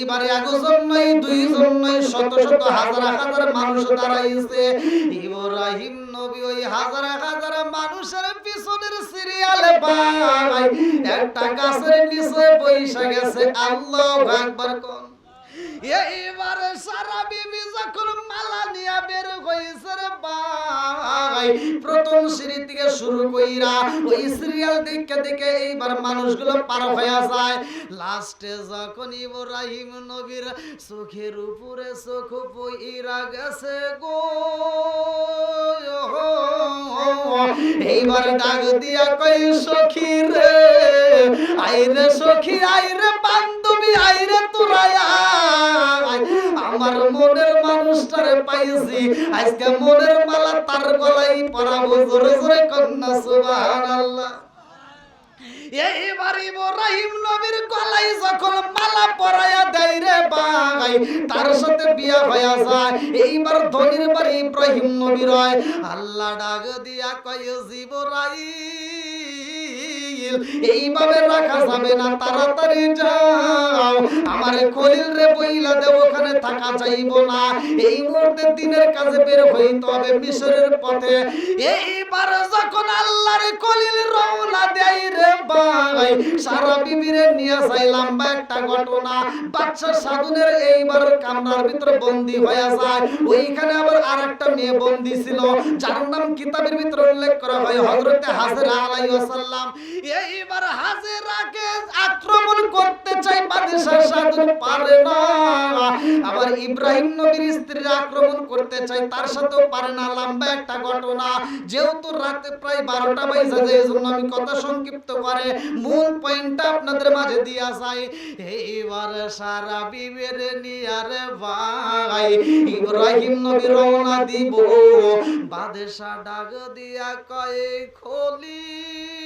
এইবারে একজন নয় দুইজন নয় শত শত হাজার হাজার মানুষ দাঁড়াইছে ইব্রাহিম নবী ওই হাজার হাজার মানুষের পিছনের সিরিয়ালে ভাই একটা গাছের নিচে বসে গেছে আল্লাহু আকবার কোন এইবারে সারা বিবি যখন মালা নিয়ে বের হইছে রে ভাই প্রথম সিঁড়ি থেকে শুরু কইরা ওই সিরিয়াল দেখে দেখে এইবার মানুষগুলো পার হয়ে যায় লাস্টে যখন ইব্রাহিম নবীর চোখের উপরে চোখ পইরা গেছে গো এইবার ডাক দিয়া কই সখী রে আইরে সখী আইরে বান্ধবী আইরে তোরা আমার মনের মানুষটারে পাইছি আজকে মনের মালা তার গলায় পরাবো জোরে জোরে কন্যা সুবহানাল্লাহ এইবার ইব্রাহিম নবীর গলায় যখন মালা পরায়া দেয় রে ভাই তার সাথে বিয়া হয়ে যায় এইবার ধনির বাড়ি ইব্রাহিম নবী রয় আল্লাহ ডাক দিয়া কয় জিবরাইল এইভাবে রাখা যাবে না তাড়াতাড়ি যাও আমার খলিল রে বইলা দে ওখানে থাকা যাইব না এই মুহূর্তে দিনের কাজে বের হইতে হবে মিশরের পথে এইবার যখন আল্লাহর খলিল রওনা দেয় রে ভাই সারা বিবিরে নিয়ে যাইলাম বা একটা ঘটনা বাচ্চা সাধুনের এইবার কামরার ভিতরে বন্দী হয়ে যায় ওইখানে আবার আরেকটা মেয়ে বন্দী ছিল যার নাম কিতাবের ভিতরে উল্লেখ করা হয় হযরতে হাজেরা আলাইহিস সালাম এইবার হাজেরাকে আক্রমণ করতে চাই বাদশা সাধু পারে না আবার ইব্রাহিম নবীর স্ত্রী আক্রমণ করতে চাই তার সাথেও পারে না লম্বা একটা ঘটনা যেহেতু রাতে প্রায় 12টা বাজে যায় এজন্য আমি কথা সংক্ষিপ্ত করে মূল পয়েন্টটা আপনাদের মাঝে দিয়া যায় এইবার সারা বিবিরে নিয়ে রে ভাই ইব্রাহিম নবী রওনা দিব বাদশা ডাক দিয়া কয় খলিল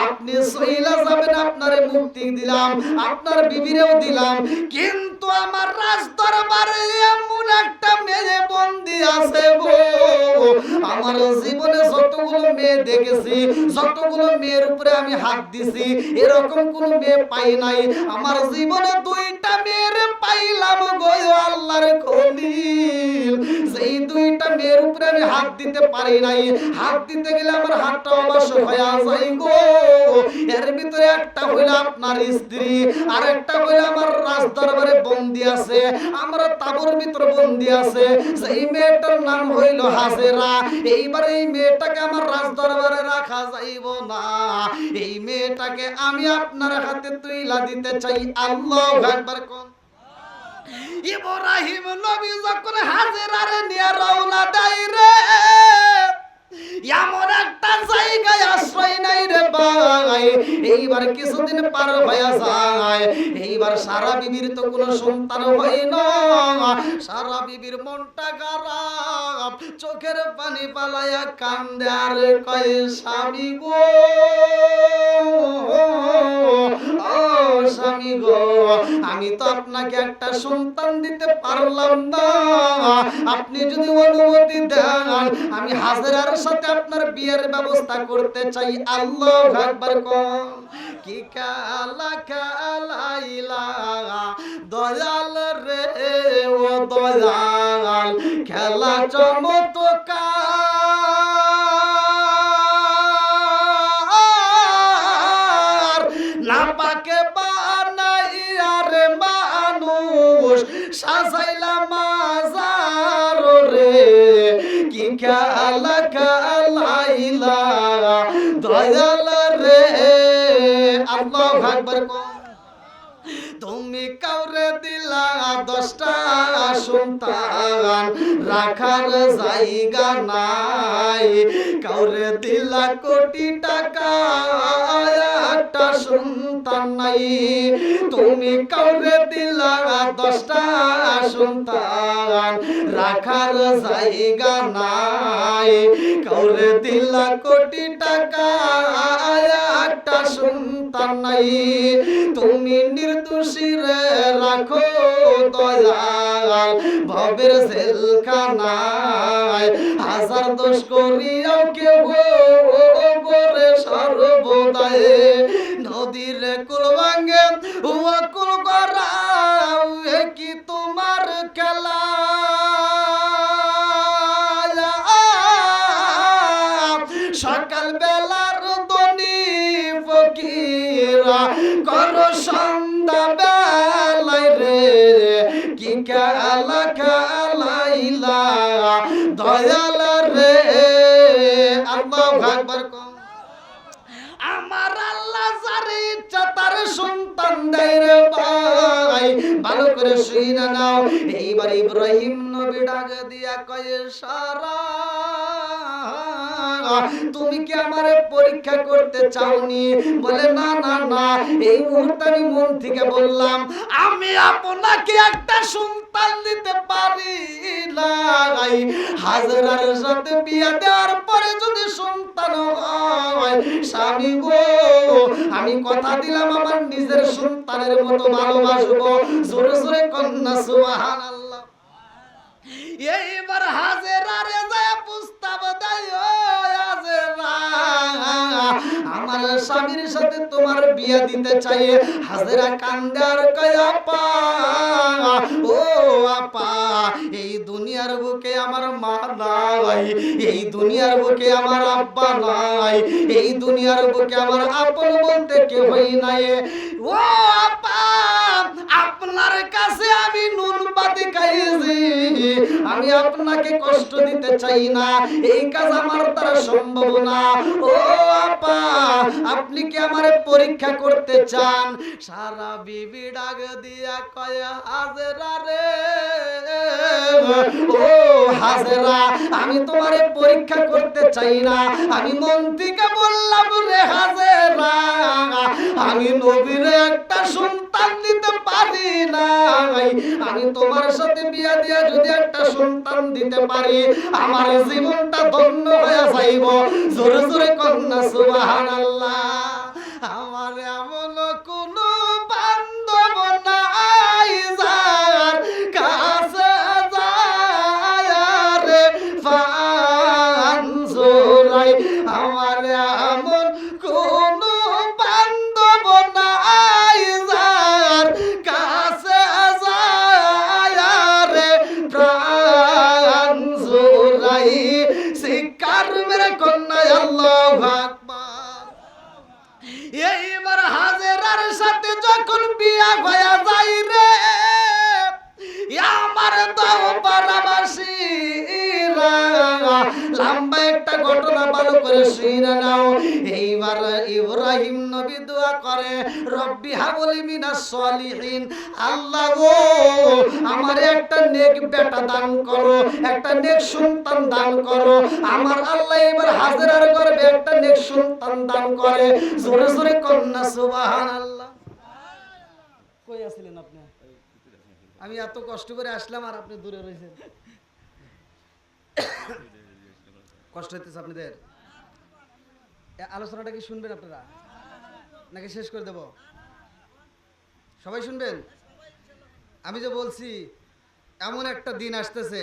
আপনি সইলা যাবেন আপনারে মুক্তি দিলাম আপনার বিবিরেও দিলাম কিন্তু আমার রাজ দরবারে এমন একটা মেয়ে বন্দী আছে গো আমার জীবনে যতগুলো মেয়ে দেখেছি যতগুলো মেয়ের উপরে আমি হাত দিছি এরকম কোন মেয়ে পাই নাই আমার জীবনে দুইটা মেয়ের পাইলাম গো আল্লাহর খলিল সেই দুইটা মেয়ের উপরে আমি হাত দিতে পারি নাই হাত দিতে গেলে আমার হাতটা অবশ্য হয়ে যায় গো এর ভিতরে একটা হইল আপনার স্ত্রী আর একটা হইল আমার রাজ দরবারে বন্দী আছে আমরা তাবুর ভিতরে বন্দী আছে সেই মেয়েটার নাম হইল হাজেরা এইবার এই মেয়েটাকে আমার রাজ দরবারে রাখা যাইব না এই মেয়েটাকে আমি আপনার হাতে তুইলা দিতে চাই আল্লাহু আকবার কোন ইব্রাহিম নবী যখন হাজেরারে নিয়ে রওনা দেয় রে এমন একটা জায়গায় আশ্রয় নাই রে ভাই এইবার কিছুদিন পার হয়ে যায় এইবার সারা বিবির তো কোনো সন্তান হয় না সারা বিবির মনটা খারাপ চোখের পানি পালায়া কান্দে আর কয় স্বামী গো ও স্বামী গো আমি তো আপনাকে একটা সন্তান দিতে পারলাম না আপনি যদি অনুমতি দেন আমি হাজেরার সাথে আপনার বিয়ের ব্যবস্থা করতে চাই আল্লাহু আকবার কোন কি কালা কালাইলা দয়াল রে ও দয়াল খেলা চমৎকার না পাকে বানাইয়া রে মানুষ সাজাইলা মাজার রে কি কালা কালাইলা দয়াল রে আল্লাহু আকবার কোন তুমি কাউরে দিলা 10টা সন্তান রাখার জায়গা নাই কাউরে দিলা কোটি টাকা একটা সন্তান নাই তুমি কাউরে দিলা 10টা সন্তান রাখার জায়গা নাই কাউরে দিলা কোটি টাকা একটা সন্তান নাই তুমি নির্দোষী রে রাখো দয়াল ভবের জেলখানায় হাজার দোষ করিয়াও কেউ গোরে সর্বদায় নদীর কুল ভাঙে ও কুল গড়াও কি তোমার খেলা সকাল বেলার দনি ফকিরা কর সন্ধ্যা বেলায় রে কি খেলা খেলাইলা দয়াল রে আল্লাহু আকবার। আমার আল্লাহ যার ইচ্ছা তার সন্তান দেয় রে ভাই, ভালো করে শুনে নাও। এইবার ইব্রাহিম নবী ডাক দিয়া কয়ে সারা তুমি কি আমার পরীক্ষা করতে চাওনি? বলে না না না, এই মুহূর্তে আমি মন থেকে বললাম আমি আপনাকে একটা সন্তান দিতে পারি না। হাজরার সাথে বিয়ে দেওয়ার পরে যদি সন্তান হয়, স্বামী গো আমি কথা দিলাম আমার নিজের সন্তানের মতো ভালোবাসবো। জোরে জোরে কন্যা সুবহানাল্লাহ। এইবার হাজেরারে যায় প্রস্তাব দেয়, আমার স্বামীর সাথে তোমার বিয়ে দিতে চাই। হাজেরা কান্দার কয় আপা ও আপা, এই দুনিয়ার বুকে আমার মা নাই, এই দুনিয়ার বুকে আমার আব্বা নাই, এই দুনিয়ার বুকে আমার আপন বলতে কেউই নাই। ও আপা আপনার কাছে আমি নুন বাতি খাইছি, আমি আপনাকে কষ্ট দিতে চাই না, এই কাজ আমার দ্বারা সম্ভব না। ও আপা আপনি কি আমার পরীক্ষা করতে চান? সারা বিবি ডাক দিয়া কয় হাজেরা রে ও হাজেরা আমি তোমারে পরীক্ষা করতে চাই না, আমি মন থেকে বললাম রে হাজেরা আমি নবীর একটা সন্তান দিতে পারি না, আমি তোমার সাথে বিয়া দিয়া যদি একটা সন্তান দিতে পারি আমার জীবনটা ধন্য হয়ে যাইব। জোরে জোরে কন্যা সুবহানাল্লাহ। আমার এমন কোন বান্ধব নাই যার কাছে যায় রে ফান জোরাই, আমার এমন কোন বান্ধব নাই যার কাছে যায় রে প্রাণ জোরাই। শিকার মেরে কন্যা আল্লাহু আকবার। এইবার হাজেরার সাথে যখন বিয়া হয়ে যায় রে আমার দাও পারাবাসী লম্বা একটা ঘটনা ভালো করে শুনে নাও। এইবার ইব্রাহিম নবী দোয়া করে রব্বি হাবলি মিনাস সলিহিন, আল্লাহ গো আমার একটা নেক বেটা দান করো, একটা নেক সন্তান দান করো। আমার আল্লাহ এবার হাজেরার গর্ভে একটা নেক সন্তান দান করে। জোরে জোরে কন্যা সুবহানাল্লাহ। কই আছিলেন আপনি? আমি এত কষ্ট করে আসলাম আর আপনি দূরে রয়েছেন। কষ্ট হইতেছে আপনাদের? আলোচনাটা কি শুনবেন আপনারা নাকি শেষ করে দেব? সবাই শুনবেন? আমি যে বলছি এমন একটা দিন আসতেছে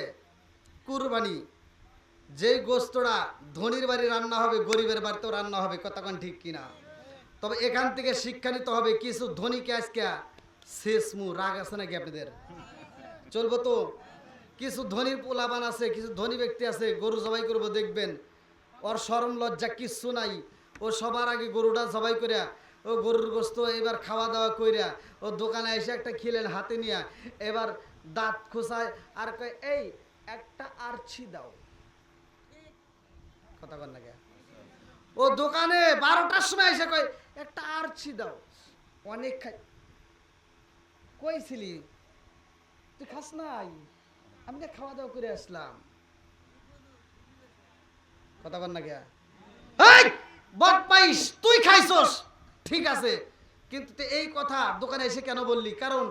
কুরবানি, যেই গোস্তটা ধনীর বাড়ি রান্না হবে গরিবের বাড়িতেও রান্না হবে, কতক্ষণ ঠিক কিনা? তবে এখান থেকে শিক্ষা নিতে হবে, কিছু ধনীকে আজকে শেষমু রাগ আছে নাকি আপনাদের? চলবো তো? কিছু ধনীর পোলাবান আছে, কিছু ধনী ব্যক্তি আছে, গরু জবাই করবো দেখবেন ওর শরম লজ্জা কিচ্ছু নাই, ও সবার আগে গরুটা জবাই করিয়া ও গরুর গোস্ত এবার খাওয়া দাওয়া কইরা ও দোকানে এসে একটা খেলেন হাতে নিয়া, এবার দাঁত খোঁচায় আর কয় এই একটা আরছি দাও। কথা বল না কে? ও দোকানে 12টার সময় এসে কয় একটা আরছি দাও, অনেক খাই। কইছিলি তুই খাস নাই? আমি তো খাওয়া দাওয়া করে আসলাম। কথা বল না কে? বদমাইশ, তুই খাইছস ঠিক আছে, কিন্তু তুই এই কথা দোকানে এসে কেন বললি? কারণ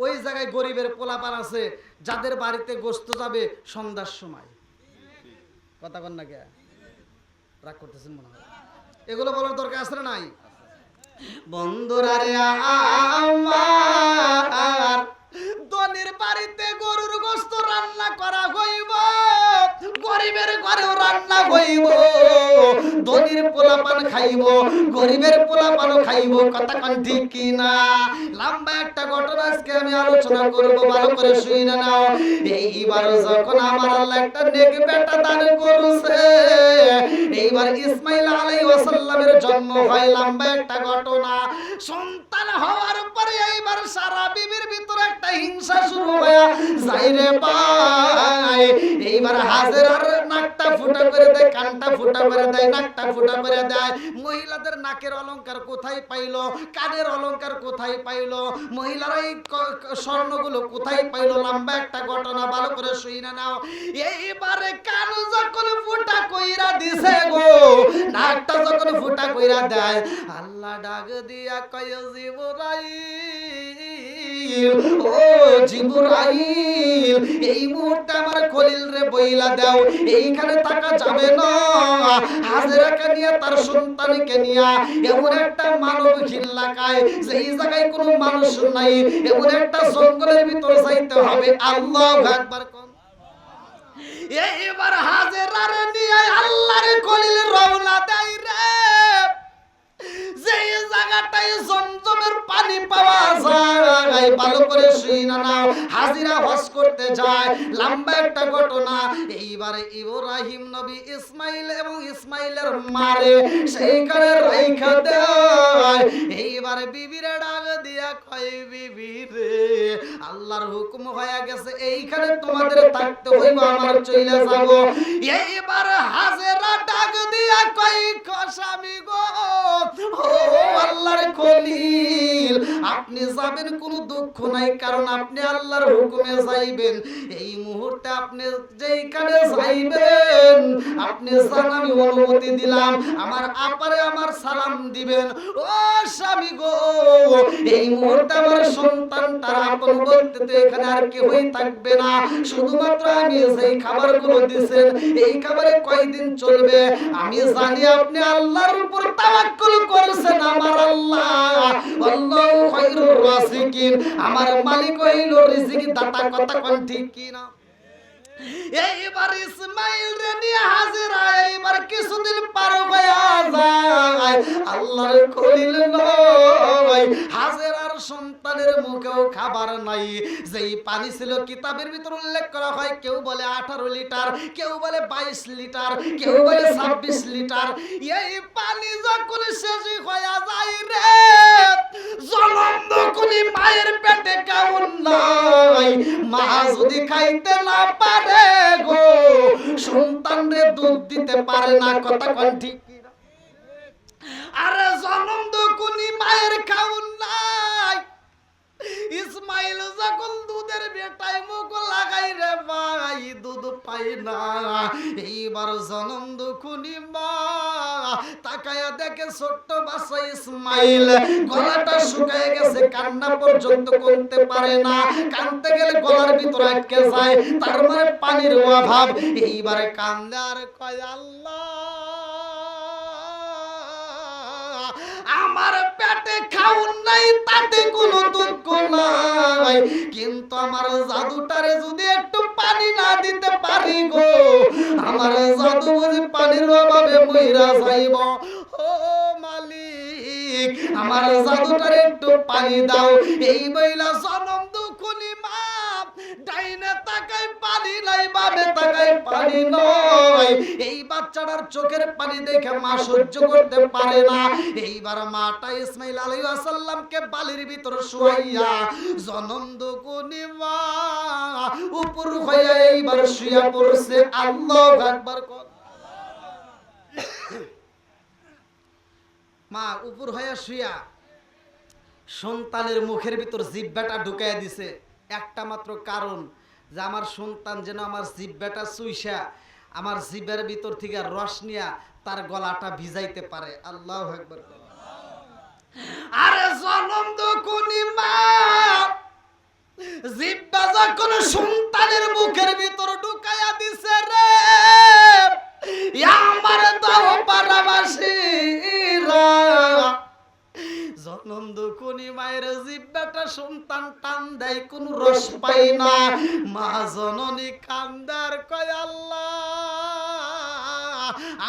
ওই জায়গায় গরিবের পোলাপান আছে যাদের বাড়িতে গোস্ত যাবে সন্ধ্যার সময়। কথা বল না কে? রাগ করতেছেন মনে হয়? এগুলো বলার দরকার আছে না নাই? বন্ধুরা রে আমার ধনীর বাড়িতে গরুর গোস্ত রান্না করা হইব, গরিবের ঘরেও রান্না হইব, ধনীর পোলাপান খাইব, গরিবের পোলা পানো খাইব, কথা কোন ঠিক কি না? লম্বা একটা ঘটনা আজকে আমি আলোচনা করব, ভালো করে শুনে নাও। এইবার যখন আমার আল্লাহ একটা নেক বেটা দান করছে, এইবার ইসমাইল আলাইহিস সালামের জন্ম হয়। লম্বা একটা ঘটনা। সন্তান হওয়ার পরে এইবার সারা বিবির ভিতরে একটা হিংসা শুরু হয়ে যায় রে ভাই। এইবার হাজেরার নাকটা ফুটা করে দেয়, কানটা ফুটা করে দেয়, নাকটা ফুটা করে দেয়। মহিলাদের নাকের অলংকার কোথায় পাইলো, কানের অলংকার কোথায় পাইলো, মহিলারা এই স্বর্ণগুলো কোথায় পাইলো? লম্বা একটা ঘটনা, ভালো করে শুইনা নাও। এইবারে কান যখন ফুটা কইরা দিছে গো, নাকটা যখন ফুটা কইরা দেয়, আল্লাহ ডাক দিয়া কয় জিবরাইল, ও জিবরাইল, এই মুহূর্তে আমার খলিল রে বইলা দাও, এইখানে থাকা যাবে না। হাজেরাকে নিয়ে, তার সন্তানকে নিয়ে এমন একটা মানবহীন এলাকায়, যেই জায়গায় কোনো মানুষ নাই, এমন একটা জঙ্গলের ভিতর যাইতে হবে। আল্লাহু আকবার। এইবার হাজেরার নিয়ে আল্লাহর খলিল রওনা দেয় রে। যেই জায়গাটায় জমজমের পানি পাওয়া যায়, ভালো করে শুইনা নাও। হাজিরা হজ করতে যায়, লম্বা একটা ঘটনা। এইবারে ইব্রাহিম নবী ইসমাইল এবং ইসমাইলের মারে সেইখানে রাইখা দেয়। এইবারে বিবিরে ডাক দিয়া কয়, বিবি রে, আল্লাহর হুকুম হয়ে গেছে, এইখানে তোমাদের থাকতে হইব, আমার চলে যাব। এইবার হাজেরা ডাক দিয়া কয়, স্বামী গো, ও আল্লাহর খলিল, আপনি যাবেন কোনো দুঃখ নাই, কারণ আপনি আল্লাহর হুকুমে যাইবেন। এই মুহূর্তে আপনি যেইখানে যাইবেন, আপনি যান, আমি অনুমতি দিলাম। আমার আপারে আমার সালাম দিবেন। ও স্বামী গো, এই মুহূর্তে আমার সন্তান তার আপন বলতে তো এখানে আর কেউই থাকবে না, শুধুমাত্র আমি যেই খাবারগুলো দিছেন, এই খাবারে কয়দিন চলবে আমি জানি। আপনি আল্লাহর উপর তাওয়াক্কুল করছেন, আমার আল্লাহ, আল্লাহু খায়রুর রাযিকিন, আমার মালিক হইল রিজিক দাতা, কথা কোন ঠিক কি না? এইবার ইসমাইল রে নিয়ে হাজেরা এইবার কিছুদিন পার হয়ে যায়, আল্লাহর খলিল নয়, হাজেরার সন্তানের মুখেও খাবার নাই। যেই পানি ছিল কিতাবের ভিতর উল্লেখ করা হয়, কেউ বলে 18 লিটার, কেউ বলে 22 লিটার, কেউ বলে 26 লিটার। এই পানি যখন শেষ হয়ে যায় রে, জনমদুকুনি মায়ের পেটে কাউন নাই, মা যদি খাইতে না পারে গো, সন্তান রে দুধ দিতে পারে না, কথা কোন ঠিক? আরে জনমদুকুনি মায়ের খাউন নাই, ইসমাইল যখন দুধের বেটায় মুখ লাগাই রে ভাই, দুধ পাই না। এইবার জনম দুখুনি মা তাকায়া দেখে ছোট্ট বাচ্চা ইসমাইল, গলাটা শুকায় গেছে, কান্না পর্যন্ত করতে পারে না, কানতে গেলে গলার ভিতর আটকে যায়, তার মানে পানির অভাব। এইবারে কান্দে আর কয়, আল্লাহ, আমার পেটে খাউন নাই, তাতে কোনো দুঃখ নাই, কিন্তু আমার জাদুটারে যদি একটু পানি না দিতে পারি গো, আমার জাদু বুঝি পানির অভাবে মইরা যাইব। ও মালিক, আমার জাদুটারে একটু পানি দাও। এই মহিলা জনম দুখুনি মা, ডাইনে তাকায় পানি নাই, বামে তাকায় পানি নয়। এই বাচ্চাটার চোখের পানি দেখে মা সহ্য করতে পারে না। এইবার মাটা ইসমাইল আলাইহিস সালামকে বালির ভিতর শুয়াইয়া জনম দুকুনি মা উপর হইয়া এইবার শুয়া পড়ছে। আল্লাহু আকবার। মা উপর হইয়া শুয়া সন্তানের মুখের ভিতর জিহ্বাটা ঢুকাইয়া দিছে, একটা মাত্র কারণ, যে আমার সন্তান যেন আমার জিহ্বাটা চুইসা আমার জিহ্বার ভিতর থেকে রস নিয়া তার গলাটা ভিজাইতে পারে। আল্লাহু আকবার। আরে জনম দুকুনি মা জিহ্বা যখন সন্তানের মুখের ভিতর ঢুকাইয়া দিছে রে, আমার দাও পারাবাসীরা, জনম দুকুনি মায়ের জিহ্বাটা সন্তান টান দেয়, কোন রস পাই না। মা জননী কান্দার কয়, আল্লাহ,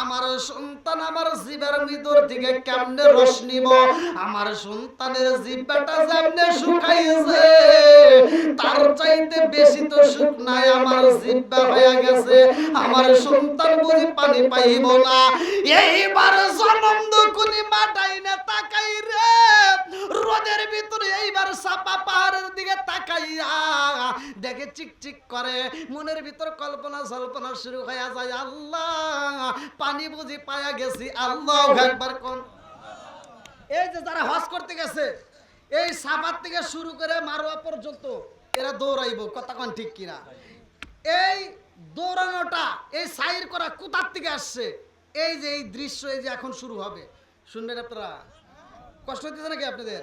আমার সন্তান আমার জিবার ভিতর থেকে কেমনে রস নিব, আমার সন্তানের জিহ্বাটা যেমনে শুকাইছে তার চাইতে বেশি তো সুখ নাই আমার জিহ্বা হয়ে গেছে, আমার সন্তান বুঝি পানি পাইব না। এইবার জনম দুকুনি মাটাই না তাকাই রে রোদের ভিতরে, এইবার সাপা পাহাড়ের দিকে তাকাইয়া দেখে চিকচিক করে, মনের ভিতর কল্পনা জল্পনা শুরু হয়ে যায়, আল্লাহ পানি বুঝি পায়া গেছি। আল্লাহু আকবার কোন। এই যে যারা হজ করতে গেছে এই সাফার থেকে শুরু করে মারোয়া পর্যন্ত এরা দৌড়াইব, কথা কোন ঠিক কিনা? এই দৌড়ানোটা এই সাইর করা কোথার থেকে আসছে? এই যে এই দৃশ্য এই যে এখন শুরু হবে, শুনবেন আপনারা? কষ্ট হইতেছে নাকি আপনাদের?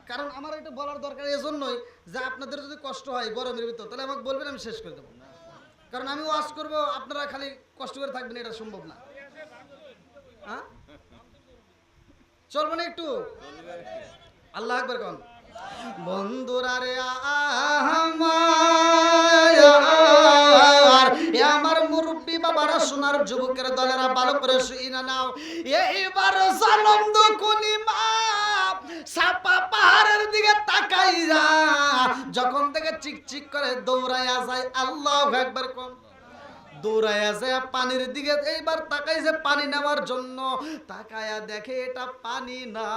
কারণ আমার এটা বলার দরকার এজন্যই যে আপনাদের যদি কষ্ট হয় গরমের ভিতর তাহলে আমাকে বলবেন, আমি শেষ করে দেবো। কারণ আমি ওয়াজ করব, আপনারা খালি কষ্ট করে থাকবেন, এটা সম্ভব না। হ্যাঁ চলবো না একটু? আল্লাহ আকবার কোন। বন্ধুরা রে আমার মুরব্বী বাবারা, সোনার যুবকের দলেরা ভালো করে শুইনা নাও। এইবার জানম দুকুনি মা সাপা পাহাড়ের দিকে তাকাইয়া যখন থেকে চিকচিক করে দৌড়াইয়া যায়, আল্লাহু আকবার কোন। দৌড়াইয়া যায় পানির দিকে, এইবার তাকাইছে পানি নেওয়ার জন্য, তাকায়া দেখে এটা পানি না।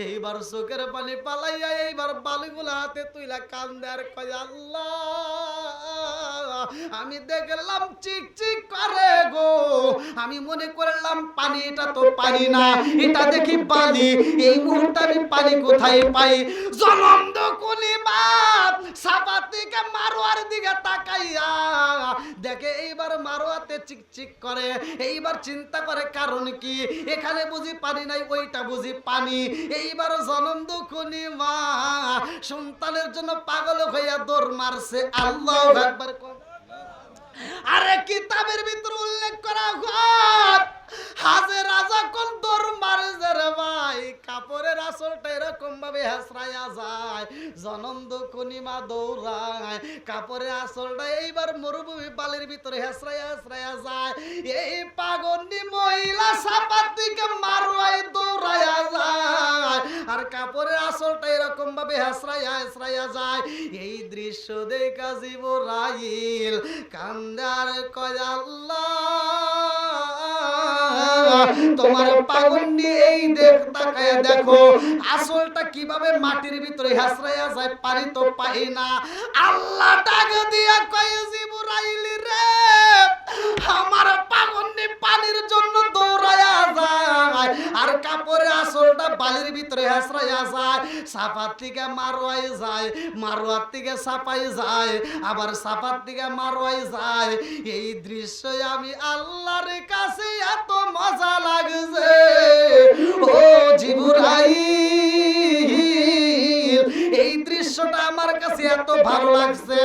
এইবার চোখের পানি পালাইয়া এইবার বালিগুলা হাতে তুইলা কান্দে আর কয়, আল্লাহ আমি দেখলাম চিকচিক করে গো, আমি মনে করলাম পানি, এটা তো পানি না, এটা দেখি বালি। এই মুহূর্তে আমি পানি কোথায় পাই? জনম দুকুনি বাপ সাপা থেকে মারোয়ার দিকে তাকাইয়া দেখে এইবার মারোয়াতে চিকচিক করে। এইবার চিন্তা করে কারণ কি, এখানে বুঝি পানি নাই, ওইটা বুঝি পানি। এইবার জনম দুকুনি মা সন্তানের জন্য পাগল হইয়া দৌড় মারছে। আল্লাহু আকবার কোন। আরে কিতাবের ভিতর উল্লেখ করা হয় হাজে রাজা কোন দৌড় মারছে রে ভাই, কাপড়ের আসলটা এরকম ভাবে হেসরাইয়া যায়, জনম দুকুনি মা দৌড়ায়, কাপড়ের আসলটা এইবার মরুভূমি বালির ভিতরে হেসরাইয়া হেসরাইয়া যায়। এই পাগন্ডি মহিলা সাপার দিকে মারোয়াই দৌড়াইয়া যায়, আর কাপড়ের আসলটা এরকম ভাবে হেসরাইয়া হেসরাইয়া যায়। এই দৃশ্য দেখা জিবরাইল কান্দার কয়, আল্লাহ তোমার পাগন্ডি এই দেখ, তাকায় দেখো আসলটা কিভাবে মাটির ভিতরে হেসরাইয়া যায়, পানি তো পাই না। আল্লাহ ডাক দিয়া কয়, জিবরাইল রে আমার পাগন্ডি পানির জন্য দৌড়াইয়া যায়, আর কাপড়ের আসলটা বালির ভিতরে হেসরাইয়া যায়। সাফার থেকে মারোয়াই যায়, মারোয়ার থেকে সাপাই যায়, আবার সাফার থেকে মারোয়াই যায়। এই দৃশ্য আমি আল্লাহর কাছে এত মজা লাগছে ও জিবরাইল, এই দৃশ্যটা আমার কাছে এত ভালো লাগছে।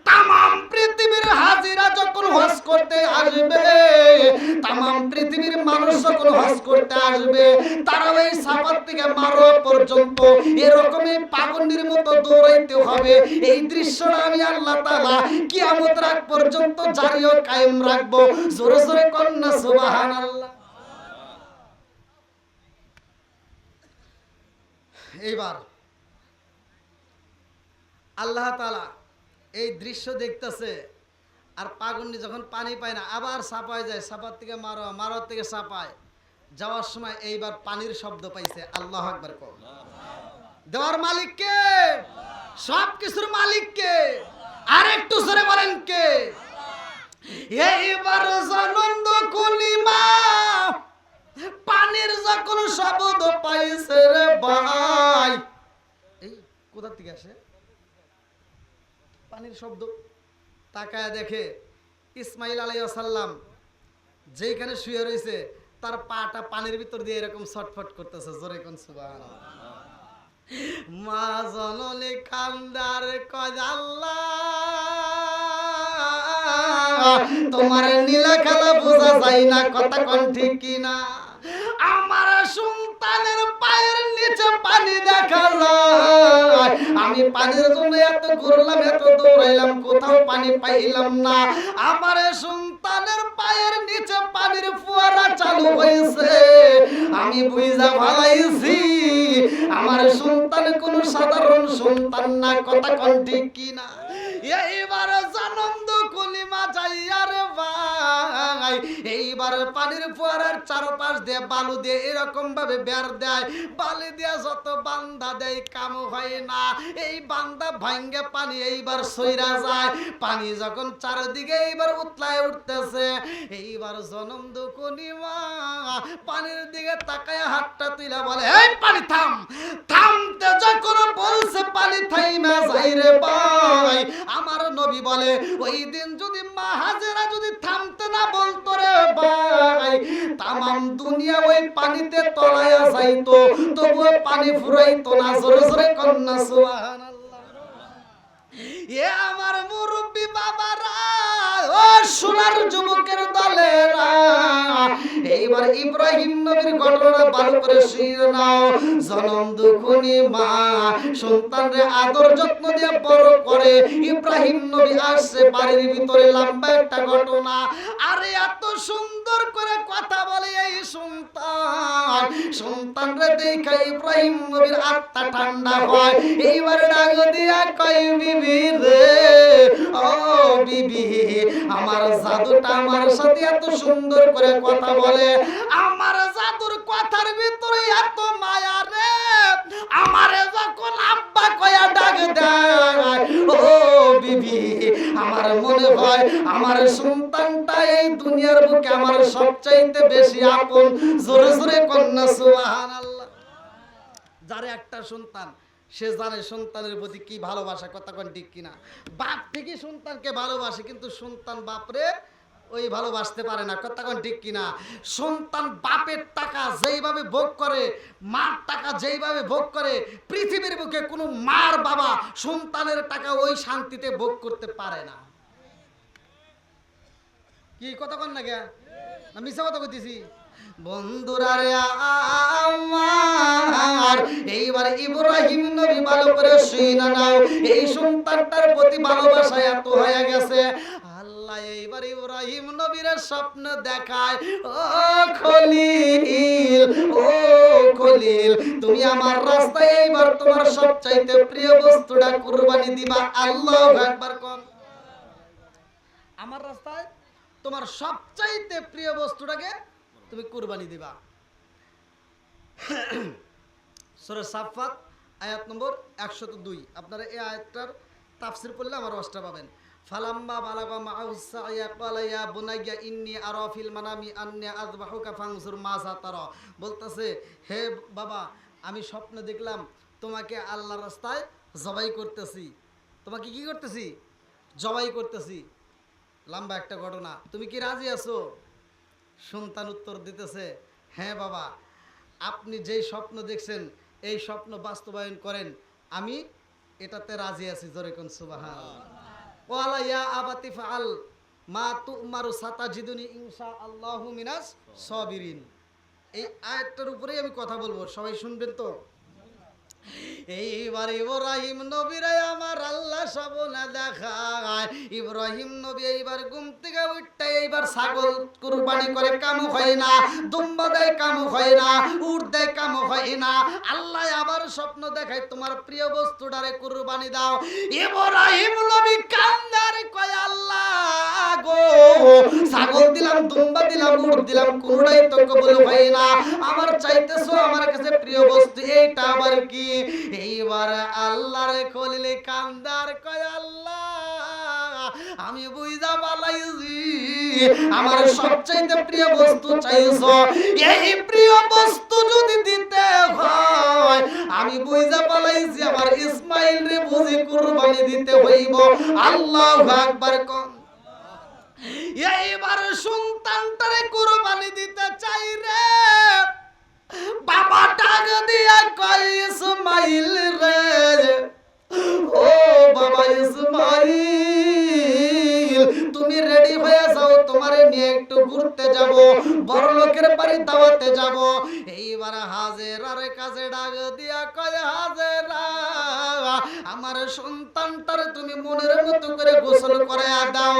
তামাম পৃথিবীর হাজিরা যখন হজ করতে আসবে, তামাম পৃথিবীর মানুষ যখন হজ করতে আসবে, তারা ওই সাফার থেকে মারোয়া পর্যন্ত এরকমই পাগন্ডির মতো দৌড়াইতে হবে। এই দৃশ্যটা আমি আল্লাহ তাআলা কিয়ামত রাত পর্যন্ত জারি ও কায়েম রাখবো। জোরে জোরে কন্যা সুবহানাল্লাহ। এইবার আল্লাহ তাআলা এই দৃশ্য দেখতেছে, আর পাগন্ডি যখন পানি পায় না আবার সাপায় যায়, সাপার থেকে মারোয়া, মারোয়ার থেকে সাপায় যাওয়ার সময় এইবার পানির শব্দ পাইছে। আল্লাহু আকবার কও। দেওয়ার মালিক কে? সব কিছুর মালিক কে? আর একটু জোরে বলেন কে? এইবার জনম দুকুনি মা পানির যখন শব্দ পাইছে রে ভাই, এই কোথা থেকে আসে পানির শব্দ? তাকায় দেখে ইসমাইল আলাইহিস সালাম যেখানে শুয়ে রয়েছে তার পাটা পানির ভিতর দিয়ে এরকম ছটফট করতেছে। জোরে কোন সুবহানাল্লাহ। মা জননী কান্দার কয়, আল্লাহ তোমার নীলা খেলা বোঝা যায় না, কথা কোন ঠিক কিনা? আমার সন্তানের পায়ের নিচে পানি দেখা যায়, আমি আমি পানির জন্য এত ঘুরলাম, এত দৌড়াইলাম, কোথাও পানি পাইলাম না। আমার সন্তানের পায়ের নিচে পানির ফোয়ারা চালু হয়েছে। আমি বুঝা ভালাইছি আমার সন্তান কোন সাধারণ সন্তান না। কথা কোন ঠিক কিনা? এইবার জানন্দ কলিমা যাইয়া রে ভাই, এইবার পানির ফোয়ারার চারপাশ দিয়ে বালু দিয়ে এরকম ভাবে বের দেয়, বালি দিয়ে যত বান্দা দেয় কাম হয় না। এই বান্দা ভাঙ্গে পানি এইবার সইরা যায়। পানি যখন চারদিকে এইবার উতলায় উঠতেছে, এইবার জনম দুকুনিমা পানির দিকে তাকায় হাতটা তুইলা বলে, এই পানি থাম। থামতে যখন বলছে পানি থাইমা যাই রে ভাই, আমার নবী বলে ওই দিন যদি মা হাজেরা যদি থামতে না বলতো রে ভাই, তামাম দুনিয়া ওই পানিতে তলায়া যাইতো, তবুও পানি ফুরাইতো না। জোরে জোরে কন্যা সুবহানাল্লাহ। এ আমার মুরব্বি বাবারা, ও সোনার যুবকের দলেরা, এইবার ইব্রাহিম নবীর ঘটনা ভালো করে শুনে নাও। জনম দুখুনি মা সন্তানরে আদর যত্ন দিয়ে বড় করে। ইব্রাহিম নবী আসছে বাড়ির ভিতরে, লম্বা একটা ঘটনা। আরে এত সুন্দর করে কথা বলে এই সন্তান, সন্তানরে দেখে ইব্রাহিম নবীর আত্মা ঠান্ডা হয়। এইবার ডাক দিয়া কয়, বিবি রে, ও বিবি, আমার জাদুটা আমার সাথে এত সুন্দর করে কথা বলে, আমার জাদুর কথার ভিতরে এত মায়া রে, আমারে যখন আব্বা কয়া ডাক দেয়, ও বিবি, আমার মনে হয় আমার সন্তানটা এই দুনিয়ার বুকে আমার সবচাইতে বেশি আপন। জোরে জোরে কন্যা সুবহানাল্লাহ। যার একটা সন্তান, সে জানে সন্তানের প্রতি কি ভালোবাসা। কথা কোন ঠিক কিনা? বাপ থেকে সন্তানকে ভালোবাসে, কিন্তু সন্তান বাপরে ওই ভালোবাসতে পারে না। কথা কোন ঠিক কিনা? সন্তান বাপের টাকা যেইভাবে ভোগ করে, মার টাকা যেইভাবে ভোগ করে, পৃথিবীর বুকে কোনো মার বাবা সন্তানের টাকা ওই শান্তিতে ভোগ করতে পারে না। কি কথা কন না গে? না মিছা কথা কইতেছি? বন্ধুরা রে আমার, এইবার ইব্রাহিম নবী ভালো করে শুনে নাও। এই সন্তানটার প্রতি ভালোবাসা এত হয়ে গেছে, আল্লাহ এইবার ইব্রাহিম নবীর স্বপ্ন দেখায়, ও খলিল, ও খলিল, তুমি আমার রাস্তায় এইবার তোমার সবচাইতে প্রিয় বস্তুটা কুরবানি দিবা। আল্লাহু আকবার কোন। আমার রাস্তায় তোমার সবচাইতে প্রিয় বস্তুটাকে তুমি কুরবানি দিবা। সূরা সাফফাত আয়াত নম্বর 102। আপনারা এই আয়াতটার তাফসীর পড়লে আমার ওয়াজটা পাবেন। ফালাম্মা বালাগা মাউসায়া ক্বালা ইয়া বুনাইয়া ইন্নী আরা ফিল মানামি আন্নী আযবাহুকা ফানজুর মাযা তারা। বলতেছে, হে বাবা, আমি স্বপ্ন দেখলাম তোমাকে আল্লাহর রাস্তায় জবাই করতেছি। তোমাকে কি করতেছি? জবাই করতেছি। লম্বা একটা ঘটনা। তুমি কি রাজি আছো? সন্তান উত্তর দিতেছে, হ্যাঁ বাবা, আপনি যেই স্বপ্ন দেখছেন এই স্বপ্ন বাস্তবায়ন করেন, আমি এটাতে রাজি আছি। জোরে কোন সুবহানাল্লাহ। ওয়ালা ইয়া আবাতি ফাআল মা তুমারু সাতাজিদুনি ইনশাআল্লাহু মিনাস সাবিরিন। এই আয়াতটার উপরেই আমি কথা বলবো, সবাই শুনবেন তো? এইবার ইব্রাহিম নবীরে আমার আল্লাহ স্বপ্নে দেখায়। ইব্রাহিম নবী এইবার ঘুম থেকে উঠতে এইবার ছাগল কুরবানি করে, কাম হয় না। দুম্বা দেয়, কাম হয় না। উট দেয়, কাম হয় না। আল্লাহ আবার স্বপ্ন দেখায়, তোমার প্রিয় বস্তুটারে কুরবানি দাও। ইব্রাহিম নবী কান্দার কয়, আল্লাহ গো, ছাগল দিলাম, দুম্বা দিলাম, উট দিলাম, কোনটাই তো কবুল হয় না। আমার চাইতেছো আমার কাছে প্রিয় বস্তু, এইটা আবার কি? এইবার আল্লাহর খলিল কান্দার কয়, আল্লাহ আমি বুঝা পালাইছি আমার সবচাইতে প্রিয় বস্তু চাইছো। এই প্রিয় বস্তু যদি দিতে হয়, আমি বুঝা পালাইছি আমার ইসমাইল রে বুঝি কুরবানি দিতে হইব। আল্লাহু আকবার কোন। এইবার সন্তানটারে কুরবানি দিতে চাই রে, বাবা ডাক দিয়া কয়, ইসমাইল রে, ও বাবা ইসমাইল, তুমি রেডি হয়ে যাও, তোমারে নিয়ে একটু ঘুরতে যাব, বড় লোকের বাড়ি দাওয়াতে যাব। এইবার হাজেরার কাছে ডাক দিয়া কয়, হাজেরা আমার সন্তানটারে তুমি মনের মতো করে গোসল করায়া দাও,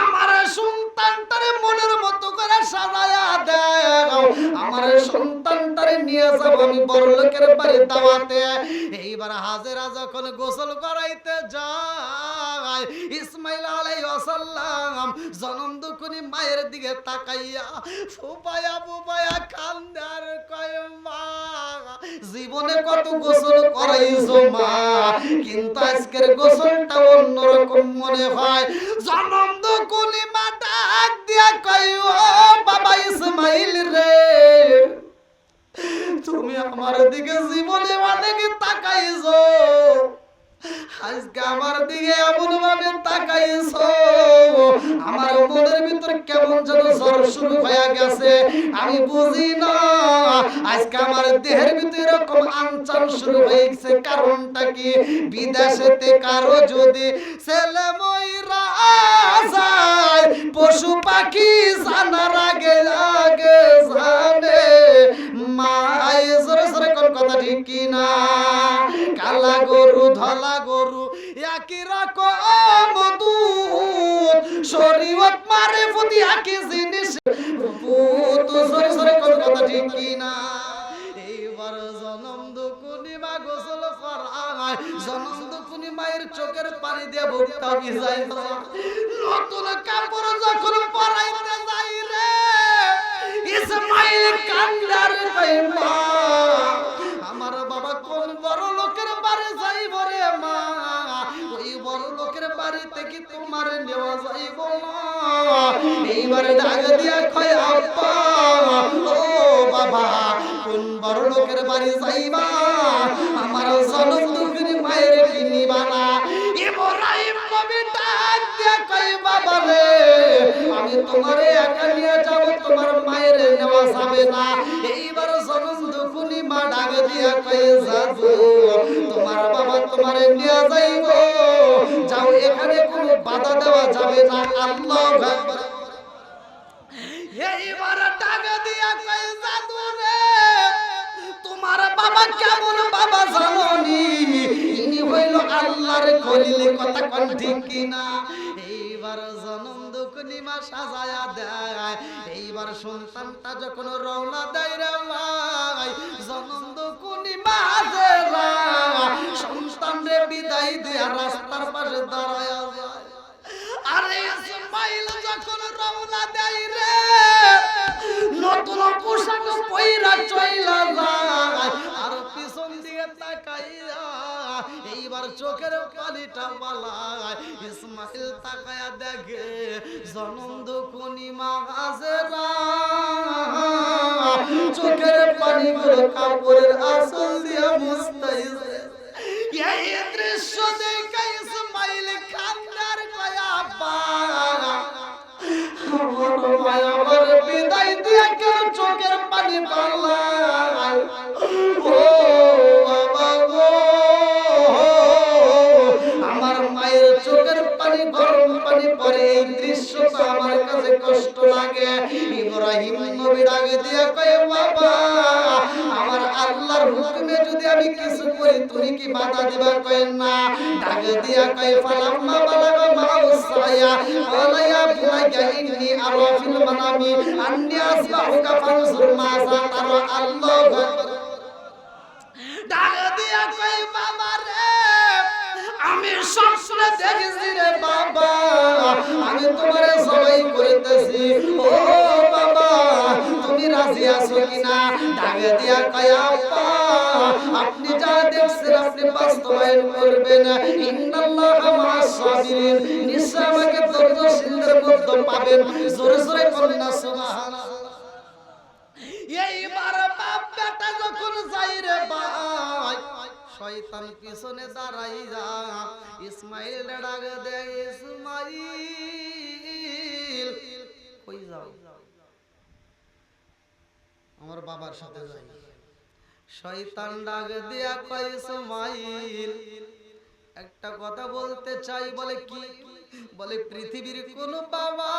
আমার সন্তানটারে মনের মতো করে সাজায়া দাও, আমার সন্তানটারে নিয়ে যাব আমি বড় লোকের বাড়ি দাওয়াতে। এইবার হাজেরা যখন গোসল করাইতে যায়, ইসমাইল আলাইহিস সালাম জনম দুঃখনি মায়ের দিকে তাকাইয়া ফুপায়া ফুপায়া কান্দার কয় মা, জীবনে কত গোসল করাইছো মা, কিন্তু আজকের গোসলটা অন্যরকম মনে হয়। জনম দুঃখনি মা ডাক দিয়া কয় ও বাবা ইসমাইল রে, তুমি আমার দিকে জীবনে অনেক তাকাইছো, আজকে আমার দিকে এমন ভাবে তাকাইছো, আমার মনের ভিতর কেমন যেন জ্বর শুরু হয়ে গেছে, আমি বুঝি না আজকে আমার দেহের ভিতর এরকম আনচান শুরু হয়ে গেছে, কারণটা কি? বিদেশেতে কারো যদি ছেলে মইরা যায়, পশু পাখি জানার আগে আগে জানে মায়, জোরে জোরে কোন কথা ঠিক কিনা? কালা গরু ধলা গরু একই রকম দুধ, শরীয়ত মারে প্রতি একই জিনিস ভূত, জোরে জোরে কোন কথা ঠিক কিনা? এইবার জনম দুকুনি মা গোসল করায়, জনম দুকুনি মায়ের চোখের পানি দিয়ে বুকটা ভিজাই, নতুন কাপড় যখন পরাইতে যাই রে ইসমাইল কান্দার কই মা, আমার বাবা কোন বড় লোকের বাড়ি যাইব রে মা, ওই বড় লোকের বাড়িতে কি তোমার নেওয়া যাইব না? এইবার ডাক দিয়া কয় আব্বা ও বাবা, কোন বড় লোকের বাড়ি যাইবা, আমার জনম দুঃখিনী মায়ের কি নিবা না? ইব্রাহিম নবী ডাক দিয়া কয় বাবা রে, আমি তোমারে একা নিয়ে যাব, তোমার মায়ের নেওয়া যাবে না। এইবার জনম দুঃখিনী মা ডাক দিয়া কয় যাব, তোমার বাবা তোমারে নিয়ে যাইব, যাও, এখানে কোনো বাধা দেওয়া যাবে না। আল্লাহু আকবার। এইবার ডাক দিয়া কয় জাদু রে, তোমার বাবা কেমন বাবা জানোনি? ইনি হইল আল্লাহর খলিল, কথা কোন ঠিক কিনা? এইবার জনম দুঃখিনী মা সাজায়া দেয়, এইবার সন্তানটা যখন রওনা দেয় রে ভাই, জনম দুঃখিনী মা সন্তানরে বিদায় দিয়া রাস্তার পাশে দাঁড়ায়া যায়। আরে ইসমাইল যখন রওনা দেয় রে, নতুন পোশাক পইরা চইলা যায়, আর পিছন দিকে তাকাইয়া এইবার চোখের পানিটা বালায়, ইসমাইল তাকায়া দেখে জনম দুঃখিনী মা হাজেরা চোখের পানিগুলো কাপড়ের আঁচল দিয়া মুছতেছে। এই দৃশ্য দেখে ইসমাইল কান্দার কয় আব্বা, আমার বিদায় দিয়া কেন চোখের পানি পালায়? ও বাবা গো, আমার মায়ের চোখের পানি গরম পানি পড়ে, এই দৃশ্যটা আমার কাছে কষ্ট লাগে। ইব্রাহিম নবী ডাক দিয়া কয় বাবা, আমার আল্লাহর হুকুমে যদি আমি কিছু করি তুমি কি বাধা দিবা? কয় না। ডাক দিয়া কয় ফালাম্মা বালাগা মাউসায়া ওয়ালায়া বুলাইয়া ইন্নী আরা ফিল মানামি আন্নী আসবাহুকা ফানজুর মাযা তারা। আল্লাহু আকবার। ডাক দিয়া কয় বাবা রে, আমি স্বপ্নে দেখেছি রে বাবা, আমি তোমারে সবাই করিতেছি, ও বাবা তুমি রাজি আছো কিনা? ডাক দিয়া কয় আব্বা, আপনি যা দেখছেন আপনি বাস্তবায়ন করবেন। ইন্নাল্লাহা মা'আস সাবিরিন, নিশ্চয় আমাকে ধৈর্যশীলদের মধ্যে পাবেন। জোরে জোরে বলেন না সুবহানাল্লাহ। এইবার বাপ বেটা যখন যাই রে ভাই, শয়তান পিছনে দাঁড়াইয়া ইসমাইল ডাক দেয়, ইসমাইল কই যাও? আমার বাবার সাথে যাই। শয়তান ডাক দিয়া কয় ইসমাইল একটা কথা বলতে চাই। বলে কি? বলে পৃথিবীর কোন বাবা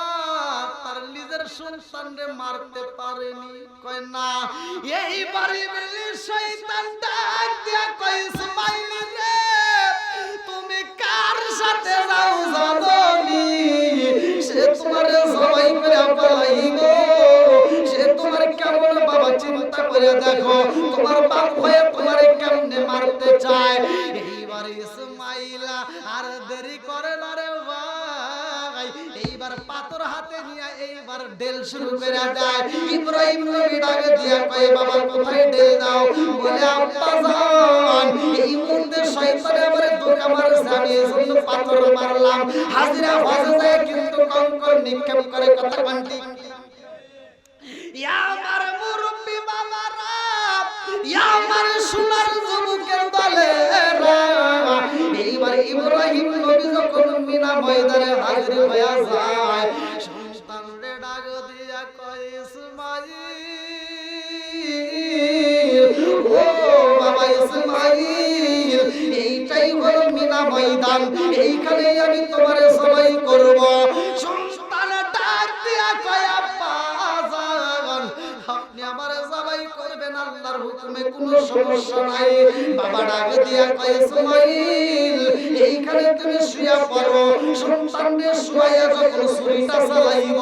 তার নিজের সন্তানরে মারতে পারেনি। কয় না। এইবারে ইবলিস শয়তান ডাক দিয়া কয় ইসমাইল রে, দেখো তোমার বাপ হয়ে তোমারে কেমনে মারতে চায়। এইবার ইসমাইল আর দেরি করে না রে ভাই, এইবার পাথর হাতে নিয়ে এইবার ডেল শুরু করে দেয়। ইব্রাহিম নবী ডাকে দিয়া কয় বাবা কোথায় ডেল দাও? বলে আব্বা জান এই মুহূর্তে শয়তানে আমারে ধোঁকা মারছে, আমি এজন্য পাথর মারলাম। হাজিরা ফাজে যায় কিন্তু কঙ্কর নিক্ষেপ করে। কথা কোনটি? ইয়া আমার মুরব্বি বাবারা, ইয়া আমার সোনার যুবকের দলেরা, এইবার ইব্রাহিম নবী যখন মিনা ময়দানে হাজির হয়ে যায়, সন্তানরে ডাক দিয়া কয় ইসমাইল, ও বাবা ইসমাইল, এইটাই হলো মিনা ময়দান, এইখানেই আমি তোমারে সবাই করব। সন্তান ডাক দিয়া কয় আব্বা জান আপনি আমারে সবাই করবেন, আল্লাহর হুকুমে কোনো সমস্যা নাই। বাবা ডাক দিয়া কয় ইসমাইল এইখানে তুমি শুয়া পড়ো। সন্তানকে শুয়াইয়া যখন ছুরিটা চালাইব,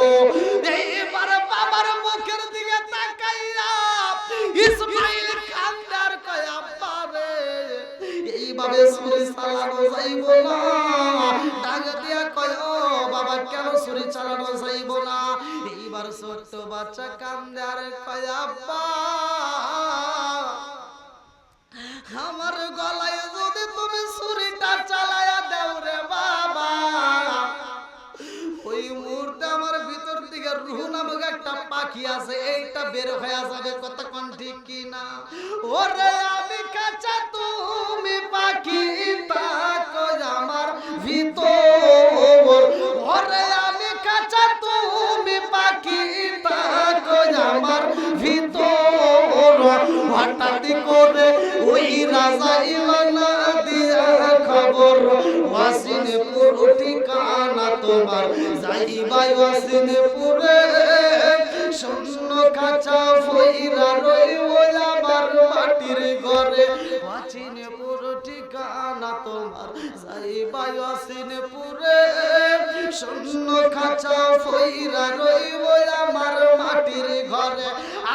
এইবারে বাবার মুখের দিকে তাকাইয়া ইসমাইল কান্দার কয় আব্বা রে এইভাবে ছুরি চালানো যাইব না। ডাক দিয়া কয় ও বাবা কেন ছুরি চালানো যাইব না? এইবার ছোট্ট বাচ্চা কান্দে আর কয় আব্বা আমার গলায় যদি তুমি ছুরিটা চালায়া দাও রে বাবা, ওই মুহূর্তে আমার ভিতর থেকে রূহ নামক একটা পাখি আছে, এইটা বের হয়ে যাবে। কতক্ষণ ঠিক কিনা? ওরে আমি কাঁচা তুমি পাখি থাকো আমার ভিতর, ওরে আমি কাঁচা তুমি পাখি থাকো আমার ভিতর। হঠাৎ করে ওই রাজা ইমানা দিয়া খবর ওয়াসিনপুর ঠিকানা তোমার, যাইবা ওয়াসিনপুরে শূন্য কাঁচা ফইরা রইব আমার মাটির ঘরে। ওয়াসিনপুর ঠিকানা তোমার, যাইবা ওয়াসিনপুরে শূন্য কাঁচা ফইরা রইব আমার মাটির ঘরে।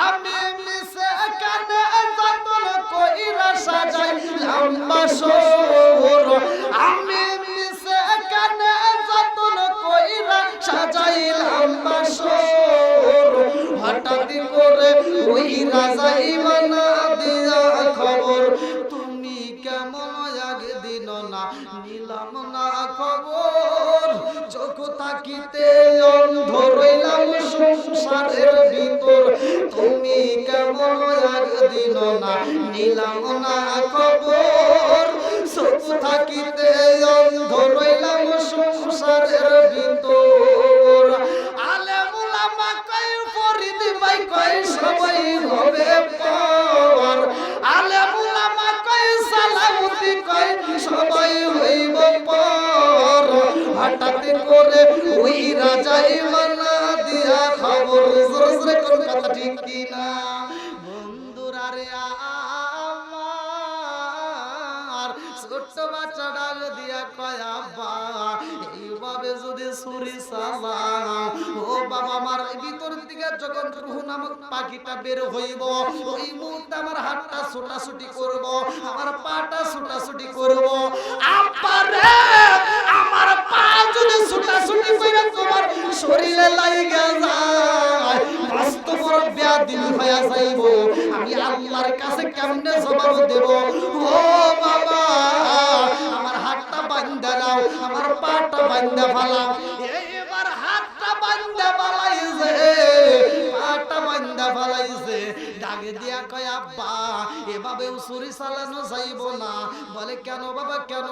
আমি মিশে কানে যতন কইরা সাজাই লম্বা শহর, আমি মিশে কানে যতন কইরা সাজাই লম্বা শহর। হঠাৎ করে ওই রাজা ইমানা দিয়া খবর তুমি কেমন একদিন না নিলাম না খবর। চোখ তাকিতে অন্ধ রইলাম সংসারের ভিতর, তুমি কেমন একদিন না নিলাম না খবর। চোখ থাকিতে অন্ধ রইলাম সংসারের ভিতর। আলেম উলামা কয় ফরিদ ভাই কয় সবাই হবে পার, আলেম উলামা কয় সালামতি কয় সবাই হইব পার। হঠাৎ করে ওই রাজা ইমানা দিয়া খবর, জোরে জোরে কোন কথা ঠিক কিনা? বন্ধুরা রে আমার ছোট্ট বাচ্চা ডাক দিয়া কয় আব্বা এইভাবে যদি ছুরি চালাও, ও বাবা আমার ভিতর থেকে যখন রূহ নামক পাখিটা বের হইব, ওই মুহূর্তে আমার হাতটা ছোটাছুটি করব, আমার পাটা ছোটাছুটি করব। আব্বা রে আমার পা যদি ছোটাছুটি কইরা তোমার শরীরে লাইগা যায়, কষ্ট বড় ব্যাধি হয়ে যাইব, আমি আল্লাহর কাছে কেমনে জবাব দেব? ও বাবা আমার হাতটা বান্ধা দাও, আমার পাটা বান্ধা ফালাও। এইবার হাতটা বান্ধা ফালাইছে, পাটা বান্ধা ফালাইছে। ডাকে দিয়া কয় আব্বা এভাবে ছুরি চালানো যাইব না। বলে কেন বাবা কেন?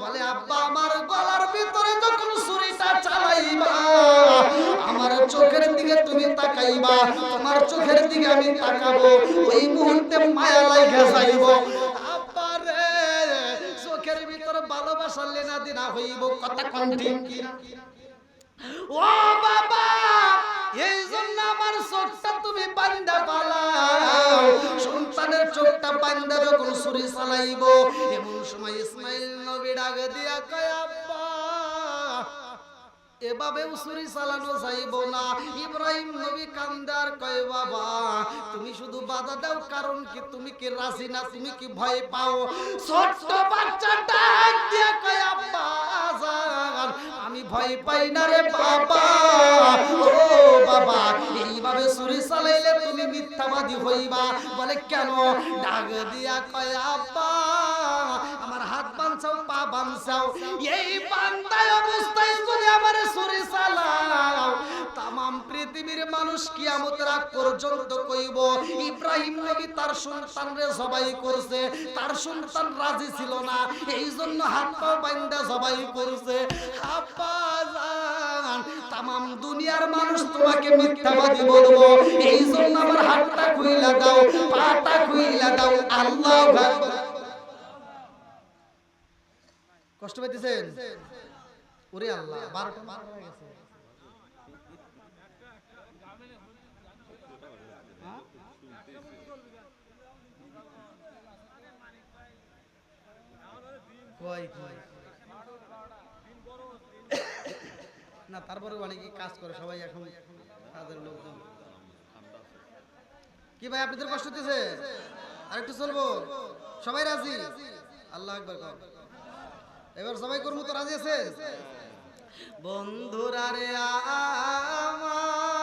বলে আব্বা আমার গলার ভিতরে যখন ছুরিটা চালাইবা আমার চোখের দিকে তুমি তাকাইবা, তোমার চোখের দিকে আমি তাকাবো, ওই মুহূর্তে মায়া লাগা যাইব। আব্বা রে চোখের ভিতরে ভালোবাসা লেনা দিনা হইব। কথা কোন ঠিক কিনা? ও বাবা এই জন্য আমার চোখটা তুমি বান্দা পালাও। সন্তানের চোখটা বান্দা যখন ছুরি চালাইব, এমন সময় ইসমাইল নবী ডাক দিয়া কয় আব্বা এভাবে ছুরি চালানো যাইব না। ইব্রাহিম নবী কান্দার কয় বাবা তুমি শুধু বাধা দাও, কারণ কি তুমি কি রাজি না, তুমি কি ভয় পাও? ছোট্ট বাচ্চা ডাক দিয়ে কয় আব্বা জান আমি ভয় পাই না রে বাবা। ও বাবা এইভাবে ছুরি চালাইলে তুমি মিথ্যাবাদী হইবা। বলে কেন? ডাক দিয়া কয় আব্বা আমার হাত বাঁধছাও, পা বাঁধছাও, এই বান্দায় অবস্থায় যদি আমার ছুরি চালাও তামাম পৃথিবীর মানুষ কিয়ামতের আগ পর্যন্ত কইব ইব্রাহিম নবী তার সন্তানরে জবাই করছে। তার সন্তান রাজি ছিল না, এই জন্য হাত পা বাঁধা জবাই করছে। আব্বা জান তামাম দুনিয়ার মানুষ তোমাকে মিথ্যাবাদী বলবো, এই জন্য আমার হাতটা খুইলা দাও, পাটা খুইলা দাও। আল্লাহু আকবার। কষ্ট পাইতেছেন? ওরে আল্লাহ 12টা হয়ে গেছে। না তারপরে অনেকে কাজ করে, সবাই এখন কাজের লোকজন। কি ভাই আপনাদের কষ্ট হতেছে? আরেকটু চলবো? সবাই রাজি? আল্লাহ আকবার। এবার সবাই করবো তো রাজি আছে? বন্ধুরা রে আমার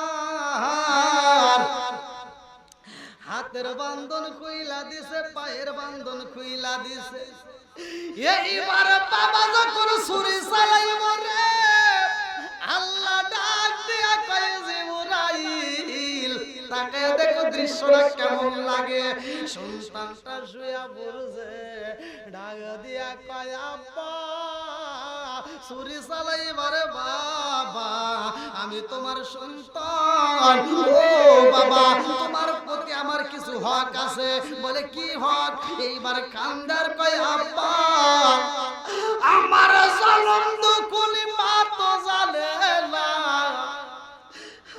হাতের বান্ধন খুইলা দিছে, পায়ের বান্ধন খুইলা দিছে। এইবার বাবা যখন ছুরি চালাইব রে আল্লাহ ডাক দিয়া কয় জিবরাইল তাকে দেখো দৃশ্যটা কেমন লাগে। সন্তানটা শুয়া পড়ছে, ডাক দিয়া কয় আব্বা ছুরি চালাইবারে বাবা আমি তোমার সন্তান। ও বাবা তোমার প্রতি আমার কিছু হক আছে। বলে কি হক? এইবার কান্দার কয় আব্বা আমার জনম দুকুলি মা তো জানে না,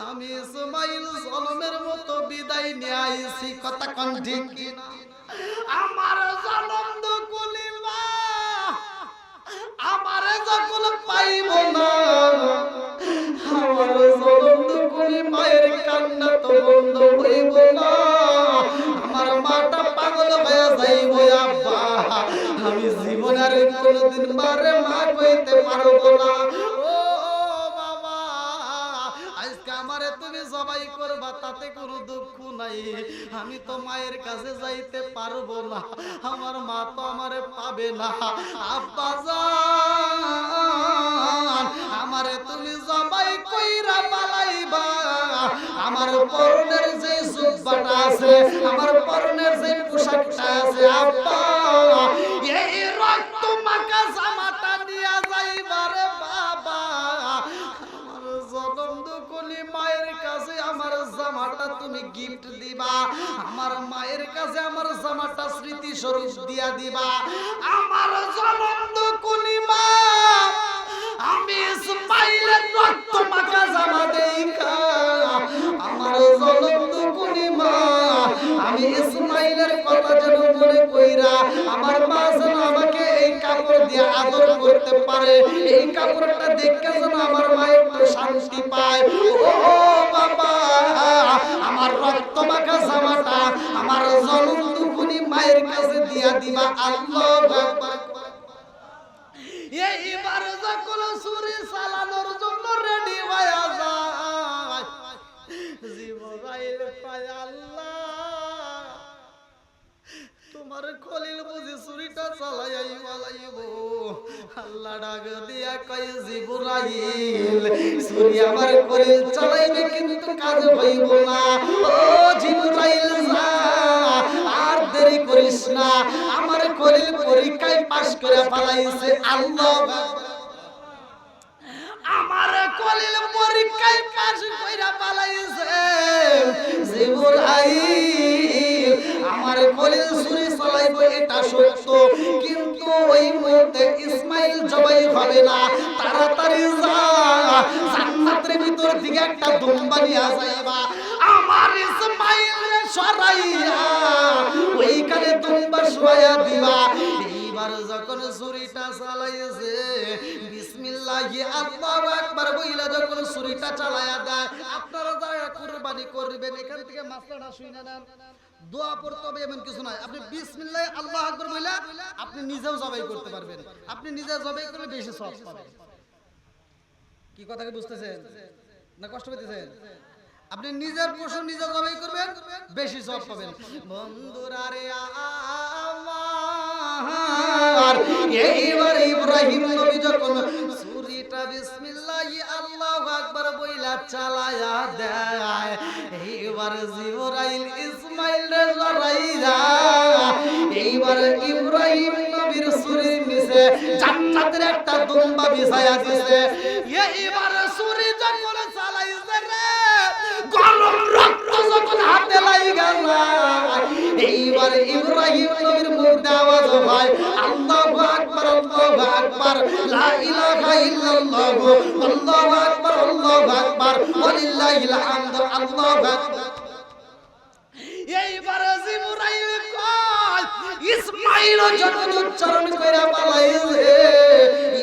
আমি ইসমাইল জলমের মতো বিদায় নিয়ে আইছি। কথা কোন ঠিক কিনা? আমার জনম দুকুলি মা আমারে যখন পাইব না, আমার জনম দুকুলি মায়ের কান্না তো বন্ধ হইব না, আমার মাটা পাগল হয়ে যাইব। আব্বা আমি জীবনের কোনদিন মারে মা কইতে পারব না। ও বাবা আজকে আমারে তুমি জবাই করবা তাতে কোনো দুঃখ নাই, আমি তো মায়ের কাছে যাইতে পারবো না, আমার মা তো আমারে পাবে না। আব্বা জান আমারে তুমি জবাই কইরা পালাইবা, আমার পরনের যে জুব্বাটা আছে, আমার পরনের যে পোশাকটা আছে আব্বা এই রক্ত মাখা জামাটা নিয়া যাইবা রে বাবা। আমার জনম দুকুলি মায়ের কাছে আমার জামাটা তুমি গিফট দিবা, আমার মায়ের কাছে আমার জামাটা স্মৃতি স্বরূপ দিয়া দিবা। আমার জনম দুকুলি মা আমি ইসমাইলের রক্ত মাখা জামা দেইখা, আমার জনম দুকুলি মা আমি ইসমাইলের কথা যেন মনে কইরা আমার মা যেন আমাকে এই কাপড় দিয়ে আদর করতে পারে, এই কাপড়টা দেখে যেন আমার মা একটু শান্তি পায়। ও বাবা আমার রক্ত মাখা জামাটা আমার জনম দুকুলি মায়ের কাছে দিয়া দিবা। আল্লাহু আকবার। এইবার যখন ছুরি চালানোর জন্য রেডি হয়ে যায় জিবরাইল কয় আল্লাহ তোমার খলিল বুঝি ছুরিটা চালাইয়াই পালাইব। আল্লাহ ডাক দিয়া কয় জিবরাইল ছুরি আমার খলিল চালাইবে কিন্তু কাজ হইব না। ও জিবরাইল যা আর দেরি করিস না, আমার খলিল পরীক্ষায় পাশ করে ফেলাইছে। আল্লাহু আকবার। আমার খলিল পরীক্ষায় পাশ কইরা পালাইছে। জিবরাইল আমার খলিল ছুরি চালাইবো এটা সত্য, কিন্তু ওই মুহূর্তে ইসমাইল জবাই হবে না। তাড়াতাড়ি যা জান্নাতের ভিতর থেকে একটা দুম্বা নিয়ে যাইবা, আমার ইসমাইল সরাইয়া ওইখানে দুম্বা শোয়া দিবা। এইবার যখন ছুরিটা চালাইছে বিসমিল্লাহ বিসমিল্লাহি আল্লাহু আকবার বইলা যখন ছুরিটা চালায়া দেয়, আপনারা যারা কুরবানি করবেন এখান থেকে মাসলাটা শুনে নেন। দোয়া পড়তে হবে এমন কিছু নয়। আপনি বিসমিল্লাহ আল্লাহু আকবার বইলা আপনি নিজেও জবাই করতে পারবেন। আপনি নিজে জবাই করলে বেশি সওয়াব পাবেন। কি কথা কি বুঝতেছেন না কষ্ট পেতেছেন? আপনি নিজের পশু নিজে জবাই করবেন, বেশি সওয়াব পাবেন। বন্ধুরা রে আমার, এইবার ইব্রাহিম নবী যখন ছুরিটা বিসমিল্লাহি আল্লাহু আকবার বইলা চালায়া দেয়, এইবার জিবরাইল ইসমাইল রে জড়াইয়া এইবার ইব্রাহিম নবীর ছুরির নিচে জান্নাতের একটা দুম্বা বিছায়া দিয়েছে। এইবার ছুরি যখন চালাইছে রে, গরম রক্ত যখন হাতে লাগা যায়, এইবার ইব্রাহিম নবীর মুখে আওয়াজ হয় আল্লাহু আকবার, আল্লাহু আকবার, লা ইলাহা ইল্লাল্লাহ, আল্লাহু আকবার, আল্লাহু আকবার, ওয়ালিল্লাহিল হামদ, আল্লাহু আকবার। এইবার জিবরাইল কয় ইসমাঈল যখন উচ্চারণ কইরা পালাইছে,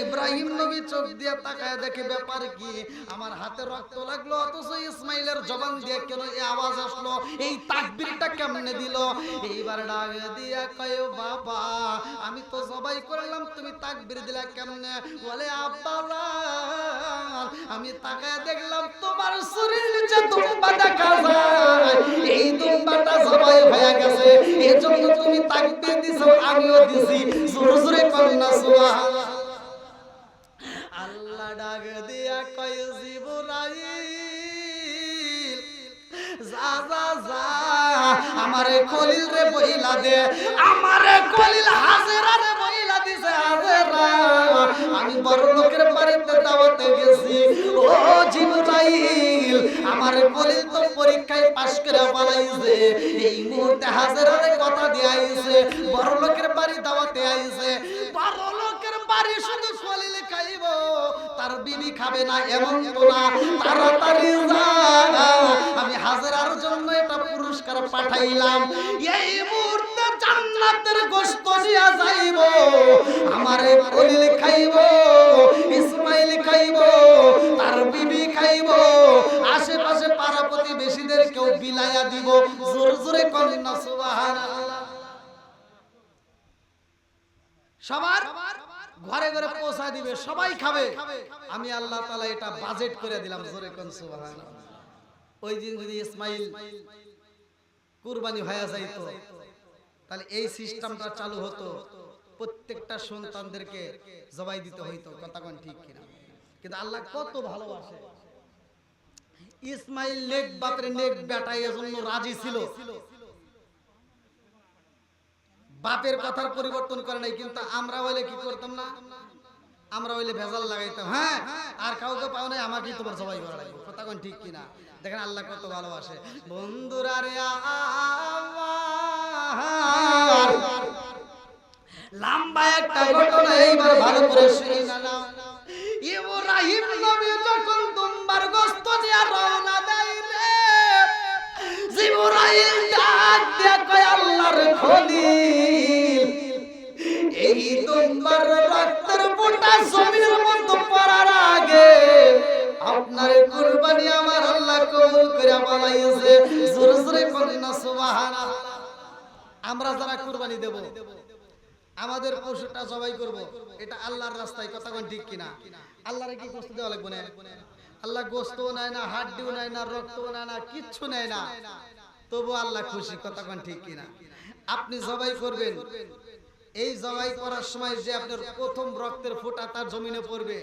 ইব্রাহিম নবী চোখ দিয়ে তাকায় দেখে ব্যাপার কি, আমার হাতে রক্ত লাগলো অথচ ইসমাইলের জবান দিয়ে কেন এই আওয়াজ আসলো, এই তাকবীরটা কেমনে দিল? এইবার ডাক দিয়া কয় বাবা আমি তো জবাই করলাম, তুমি তাকবীর দিলা কেমনে? বলে আব্বা আমি তাকায় দেখলাম তোমার শরীর নিচে দুম্বা দেখা যায়, এই দুম্বাটা জবাই হয়ে গেছে, এজন্য তুমি তাকবীর দিছো, আমিও দিছি। জোরে জোরে করেন না সুবহানাল্লাহ। আল্লাহ ডাক দিয়া কয় জিবরাইল যা যা যা আমারে খলিল রে বইলা দে, আমারে খলিল হাজেরা রে বইলা দিছে, হাজেরা আমি বড় লোকের বাড়িতে দাওয়াতে গেছি, ও জিবরাইল আমারে খলিল তো পরীক্ষায় পাশ করে পালাইছে, এই মুহূর্তে হাজেরা রে কথা দিয়ে আইছে, বড় লোকের বাড়ি দাওয়াতে আইছে, বড় লোকের বাড়ি শুধু খলিল খাইব, তার বিবি খাবে না এমন তো না, তাড়াতাড়ি যা আমি হাজেরার জন্য এটা পুরস্কার পাঠাইলাম, এই মুহূর্তে জান্নাতের গোশত নিয়া যাইব, আমারে খলিল খাইব, ইসমাইল খাইব, তার বিবি খাইব, আশেপাশে পাড়া প্রতিবেশীদের কেউ বিলায়া দিব। জোরে জোরে করেন না সুবহানাল্লাহ। সবার ঘরে ঘরে পৌঁছা দিবে, সবাই খাবে, আমি আল্লাহ তাআলা এটা বাজেট করে দিলাম। জোরে কোন সুবহানাল্লাহ। ওই দিন যদি ইসমাইল কুরবানি হয়ে যাইতো, তাহলে এই সিস্টেমটা চালু হতো, প্রত্যেকটা সন্তানদেরকে জবাই দিতে হইতো। কথা কোন ঠিক কিনা? কিন্তু আল্লাহ কত ভালোবাসে, ইসমাইল নেক বাপের নেক বেটা, এজন্য রাজি ছিল, বাপের কথার পরিবর্তন করে নাই। কিন্তু আমরা হইলে কি করতাম না, আমরা হইলে ভেজাল লাগাইতাম, হ্যাঁ আর কাউকে পাও নাই আমাকেই তোমার জবাই করা লাগবে। কথা কোন ঠিক কিনা? দেখেন আল্লাহ কত ভালোবাসে। বন্ধুরা রে আমার, লম্বা একটা ঘটনা এইবার ভালো করে শুনে নাও। ইব্রাহিম নবী যখন দুম্বার গোশত নিয়ে রওনা দেয় রে, জিবরাইল ডাক দিয়ে কয় আল্লাহর খলিল, এই দুম্বার রক্তের ফোঁটা জমিনের মধ্যে পড়ার আগে আপনার কুরবানি আমার আল্লাহ কবুল করে বানাইছে। জোরে জোরে বলেন না সুবহানাল্লাহ। আমরা যারা কুরবানি দেব, আমাদের পশুটা জবাই করব, এটা আল্লাহর রাস্তায়। কথা কোন ঠিক কিনা? আল্লাহরে কি গোশত দেওয়া লাগবে না? আল্লাহ গোশতও নেয় না, হাড্ডিও নেয় না, রক্তও নেয় না, কিচ্ছু নেয় না, তবু আল্লাহ খুশি। কথা কোন ঠিক কিনা? আপনি জবাই করবেন, এই জবাই করার সময় যে আপনার প্রথম রক্তের ফোঁটা তার জমিনে পড়বে,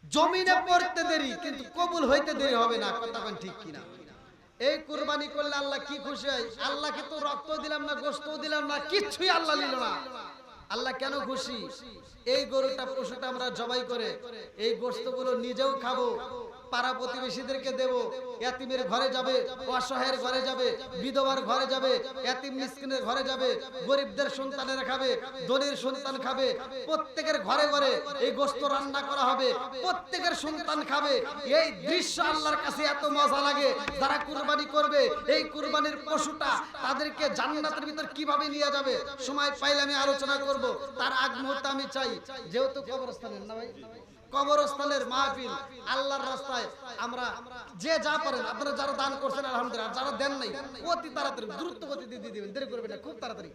জমিনে পড়তে দেরি কিন্তু কবুল হইতে দেরি হবে না। কথা কোন ঠিক কিনা? এই কুরবানি করলে আল্লাহ কি খুশি হয়? আল্লাহকে তো রক্ত দিলাম না, গোশত দিলাম না, কিচ্ছুই আল্লাহ নিল না। আল্লাহ কেন খুশি? এই গরুটা পশুটা আমরা জবাই করে এই গোশতগুলো নিজেও খাবো, পাড়া প্রতিবেশীদেরকে দেব, এতিমের ঘরে যাবে, অসহায়ের ঘরে যাবে, বিধবার ঘরে যাবে, এতিম মিসকিনের ঘরে যাবে, গরিবদের সন্তানেরা খাবে, ধনীর সন্তান খাবে, প্রত্যেকের ঘরে ঘরে এই গোশত রান্না করা হবে, প্রত্যেকের সন্তান খাবে। এই দৃশ্য আল্লাহর কাছে এত মজা লাগে। যারা কুরবানি করবে, এই কুরবানির পশুটা তাদেরকে জান্নাতের ভিতর কিভাবে নিয়ে যাবে, সময় পাইলে আমি আলোচনা করব। তার আগ মুহূর্তে আমি চাই, যেহেতু কবরস্থানের না ভাই, কবরস্থানের মাহফিল, আল্লাহর রাস্তায় আমরা যে যা পারেন, আপনারা যারা দান করছেন আলহামদুলিল্লাহ, যারা দেন নাই অতি তাড়াতাড়ি দ্রুত গতিতে দিয়ে দিবেন, দেরি করবেন না, খুব তাড়াতাড়ি।